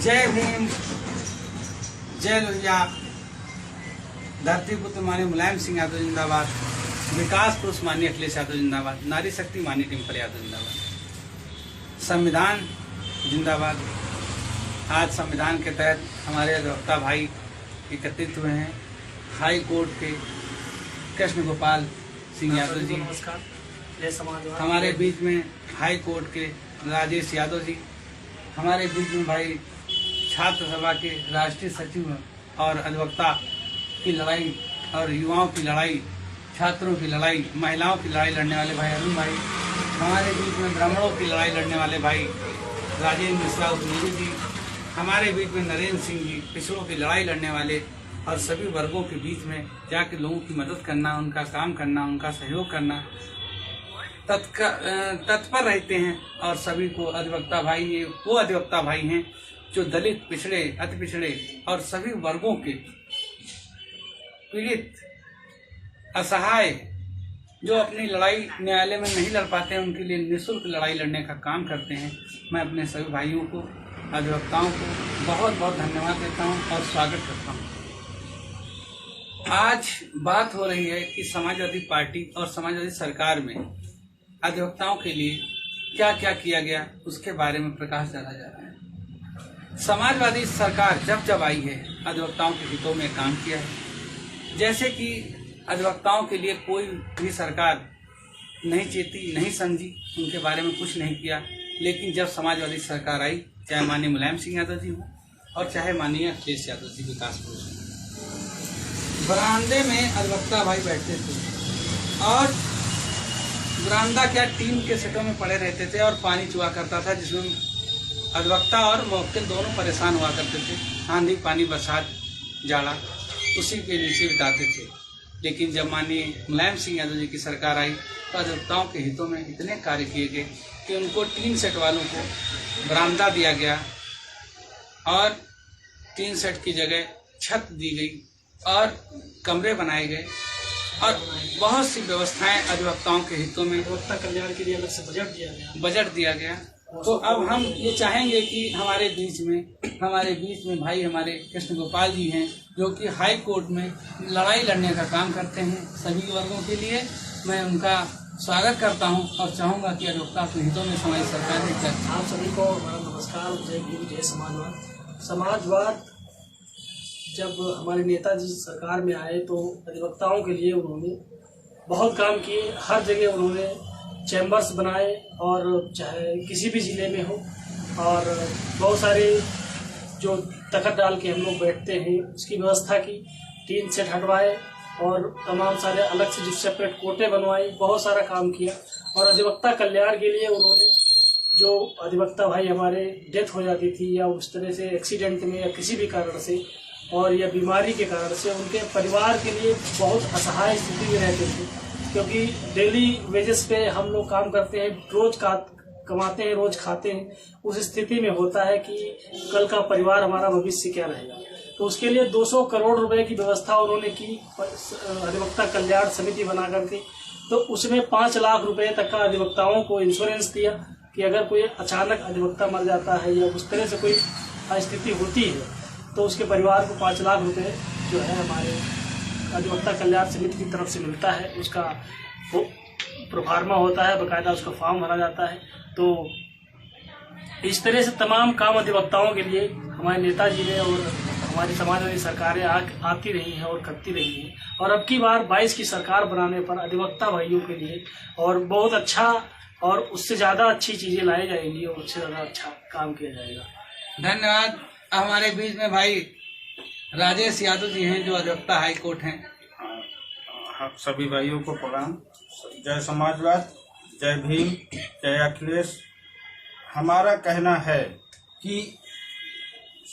जय भीम, जय लोहिया। धरती पुत्र माननीय मुलायम सिंह यादव जिंदाबाद, विकास पुरुष माननीय अखिलेश यादव जिंदाबाद, नारी शक्ति माननीय डिम्पल यादव जिंदाबाद, संविधान जिंदाबाद। आज संविधान के तहत हमारे अधिवक्ता भाई एकत्रित हुए हैं। हाई कोर्ट के कृष्ण गोपाल सिंह यादव जी, नमस्कार। जय समाज। हमारे बीच में हाई कोर्ट के राजेश यादव जी, हमारे बीच में भाई छात्र सभा के राष्ट्रीय सचिव और अधिवक्ता की लड़ाई और युवाओं की लड़ाई, छात्रों की लड़ाई, महिलाओं की लड़ाई लड़ने वाले भाई अरुण भाई, हमारे बीच में ब्राह्मणों की लड़ाई लड़ने वाले भाई राजेंद्र मिश्रा उपनीति जी, हमारे बीच में नरेंद्र सिंह जी, पिछड़ों की लड़ाई लड़ने वाले और सभी वर्गों के बीच में जाके लोगों की मदद करना, उनका काम करना, उनका सहयोग करना तत्पर रहते हैं। और सभी को अधिवक्ता भाई, ये वो अधिवक्ता भाई हैं जो दलित, पिछड़े, अति पिछड़े और सभी वर्गों के पीड़ित, असहाय, जो अपनी लड़ाई न्यायालय में नहीं लड़ पाते हैं, उनके लिए निःशुल्क लड़ाई लड़ने का काम करते हैं। मैं अपने सभी भाइयों को, अधिवक्ताओं को बहुत बहुत धन्यवाद देता हूं और स्वागत करता हूं। आज बात हो रही है कि समाजवादी पार्टी और समाजवादी सरकार में अधिवक्ताओं के लिए क्या क्या किया गया, उसके बारे में प्रकाश डाला जा रहा है। समाजवादी सरकार जब जब आई है, अधिवक्ताओं के हितों में काम किया है। जैसे कि अधिवक्ताओं के लिए कोई भी सरकार नहीं चेती, नहीं समझी, उनके बारे में कुछ नहीं किया। लेकिन जब समाजवादी सरकार आई, चाहे माननीय मुलायम सिंह यादव जी हो और चाहे माननीय अखिलेश यादव जी विकास पुरुष, बरामदे में अधिवक्ता भाई बैठते थे और बरामदा क्या टीम के सेटों में पड़े रहते थे और पानी चुआ करता था, जिसमें अधिवक्ता और मुवक्किल दोनों परेशान हुआ करते थे। आंधी, पानी, बरसात, जाड़ा, उसी के नीचे बिताते थे। लेकिन जब माननीय मुलायम सिंह यादव जी की सरकार आई तो अधिवक्ताओं के हितों में इतने कार्य किए गए कि उनको टीन सेट वालों को बरामदा दिया गया और टीन सेट की जगह छत दी गई और कमरे बनाए गए और बहुत सी व्यवस्थाएं अधिवक्ताओं के हितों में, अधिवक्ता कल्याण के लिए अलग से बजट दिया गया। तो अब हम ये चाहेंगे कि हमारे बीच में भाई हमारे कृष्ण गोपाल जी हैं, जो कि हाई कोर्ट में लड़ाई लड़ने का काम करते हैं सभी वर्गों के लिए। मैं उनका स्वागत करता हूं और चाहूंगा कि अधिवक्ता के हितों में समाज सरकार ने कर। आप सभी को हमारा नमस्कार। जय भीम, जय समाजवाद। समाजवाद जब हमारे नेताजी सरकार में आए तो अधिवक्ताओं के लिए उन्होंने बहुत काम किए। हर जगह उन्होंने चैम्बर्स बनाए और चाहे किसी भी ज़िले में हो, और बहुत सारे जो तखत डाल के हम लोग बैठते हैं उसकी व्यवस्था की, टीन सेट हटवाए और तमाम सारे अलग से जो सेपरेट कोटे बनवाए, बहुत सारा काम किया। और अधिवक्ता कल्याण के लिए उन्होंने, जो अधिवक्ता भाई हमारे डेथ हो जाती थी या उस तरह से एक्सीडेंट में या किसी भी कारण से और या बीमारी के कारण से, उनके परिवार के लिए बहुत असहाय स्थिति में रहते थे, क्योंकि डेली वेजेस पे हम लोग काम करते हैं, रोज कमाते हैं, रोज खाते हैं। उस स्थिति में होता है कि कल का परिवार हमारा भविष्य क्या रहेगा। तो उसके लिए 200 करोड़ रुपए की व्यवस्था उन्होंने की अधिवक्ता कल्याण समिति बना करके। तो उसमें 5 लाख रुपए तक का अधिवक्ताओं को इंश्योरेंस दिया कि अगर कोई अचानक अधिवक्ता मर जाता है या उस तरह से कोई स्थिति होती है तो उसके परिवार को 5 लाख रुपए जो है हमारे अधिवक्ता कल्याण समिति की तरफ से मिलता है। उसका वो प्रोफार्मा होता है, बकायदा उसका फॉर्म भरा जाता है। तो इस तरह से तमाम काम अधिवक्ताओं के लिए हमारे नेताजी ने और हमारी समाजवादी सरकारें आती रही हैं और करती रही हैं। और अब की बार 22 की सरकार बनाने पर अधिवक्ता भाइयों के लिए और बहुत अच्छा और उससे ज़्यादा अच्छी चीज़ें लाई जाएंगी और उससे ज़्यादा अच्छा काम किया जाएगा। धन्यवाद। हमारे बीच में भाई राजेश यादव जी हैं, जो अधिवक्ता हाई कोर्ट हैं। सभी भाइयों को प्रणाम। जय समाजवाद, जय भीम, जय अखिलेश। हमारा कहना है कि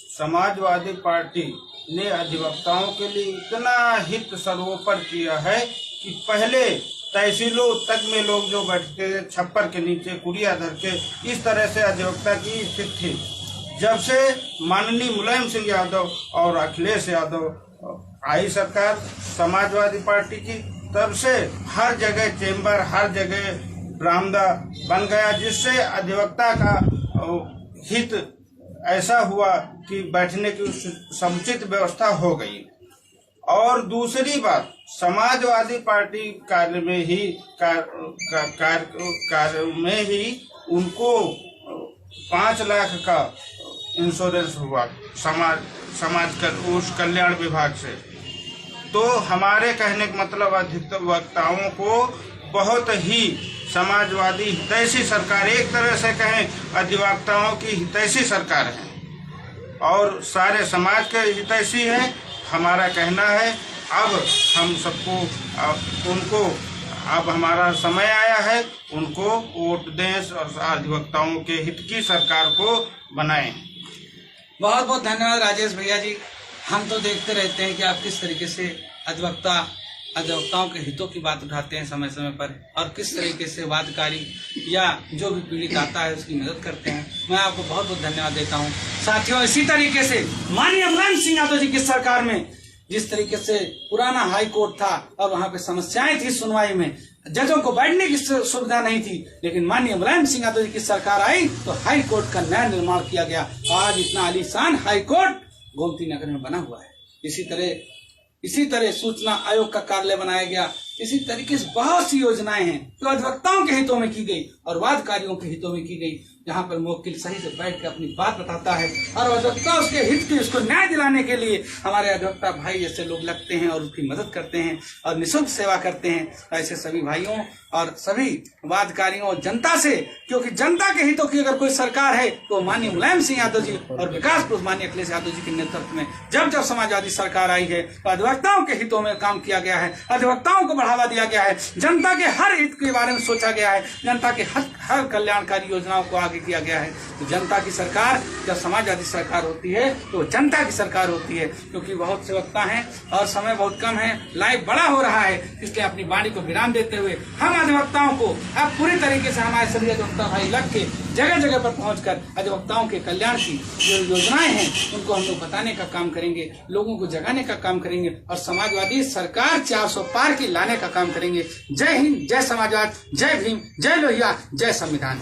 समाजवादी पार्टी ने अधिवक्ताओं के लिए इतना हित सर्वोपरि किया है कि पहले तहसीलों तक में लोग जो बैठते थे छप्पर के नीचे कुड़िया धर के, इस तरह से अधिवक्ता की स्थिति थी। जब से माननीय मुलायम सिंह यादव और अखिलेश यादव आई सरकार समाजवादी पार्टी की, तब से हर जगह चेंबर, हर जगह बरामदा बन गया, जिससे अधिवक्ता का हित ऐसा हुआ कि बैठने की समुचित व्यवस्था हो गई। और दूसरी बात, समाजवादी पार्टी कार्य में ही उनको 5 लाख का इंश्योरेंस हुआ उस कल्याण विभाग से। तो हमारे कहने का मतलब अधिवक्ताओं को बहुत ही समाजवादी हितैषी सरकार, एक तरह से कहें अधिवक्ताओं की हितैषी सरकार है और सारे समाज के हितैषी है। हमारा कहना है अब हम सबको उनको, अब हमारा समय आया है, उनको वोट दें और अधिवक्ताओं के हित की सरकार को बनाएं। बहुत बहुत धन्यवाद राजेश भैया जी। हम तो देखते रहते हैं कि आप किस तरीके से अधिवक्ताओं के हितों की बात उठाते हैं समय समय पर, और किस तरीके से वादकारी या जो भी पीड़ित आता है उसकी मदद करते हैं। मैं आपको बहुत बहुत धन्यवाद देता हूं। साथियों, इसी तरीके से माननीय मुलायम सिंह यादव जी की सरकार में जिस तरीके से पुराना हाई कोर्ट था और वहां पे समस्याएं थी सुनवाई में, जजों को बैठने की सुविधा नहीं थी, लेकिन माननीय मुलायम सिंह यादव जी की सरकार आई तो हाई कोर्ट का नया निर्माण किया गया। आज इतना आलीशान हाई कोर्ट गोमती नगर में बना हुआ है। इसी तरह सूचना आयोग का कार्यालय बनाया गया। इसी तरीके से बहुत सी योजनाएं हैं जो अधिवक्ताओं के हितों में की गई और वादकारियों के हितों में की गई, जहां पर मुवक्किल सही से बैठ कर अपनी बात बताता है और अधिवक्ता उसके हित की, उसको न्याय दिलाने के लिए हमारे अधिवक्ता भाई जैसे लोग लगते हैं और उसकी मदद करते हैं और निःशुल्क सेवा करते हैं। ऐसे सभी भाइयों और सभी वादकारियों और जनता से, क्योंकि जनता के हितों की अगर कोई सरकार है तो माननीय मुलायम सिंह यादव जी और विकास पुरुष माननीय अखिलेश यादव जी के नेतृत्व में जब समाजवादी सरकार आई है तो अधिवक्ताओं के हितों में काम किया गया है, अधिवक्ताओं को बढ़ावा दिया गया है, जनता के हर हित के बारे में सोचा गया है, जनता के हर कल्याणकारी योजनाओं को आगे किया गया है। तो जनता की सरकार जब समाजवादी सरकार होती है तो जनता की सरकार होती है। क्योंकि बहुत से वक्ता हैं और समय बहुत कम है, लाइव बड़ा हो रहा है, इसलिए अपनी वाणी को विराम देते हुए हम अधिवक्ताओं को अब पूरी तरीके से हमारे सभी अधिवक्ता भाई लग के जगह जगह पर पहुंचकर अधिवक्ताओं के कल्याण की जो योजनाएं हैं उनको हम लोग बताने का काम करेंगे, लोगों को जगाने का काम करेंगे और समाजवादी सरकार 400 पार की लाने का काम करेंगे। जय हिंद, जय समाजवाद, जय भीम, जय लोहिया, जय संविधान।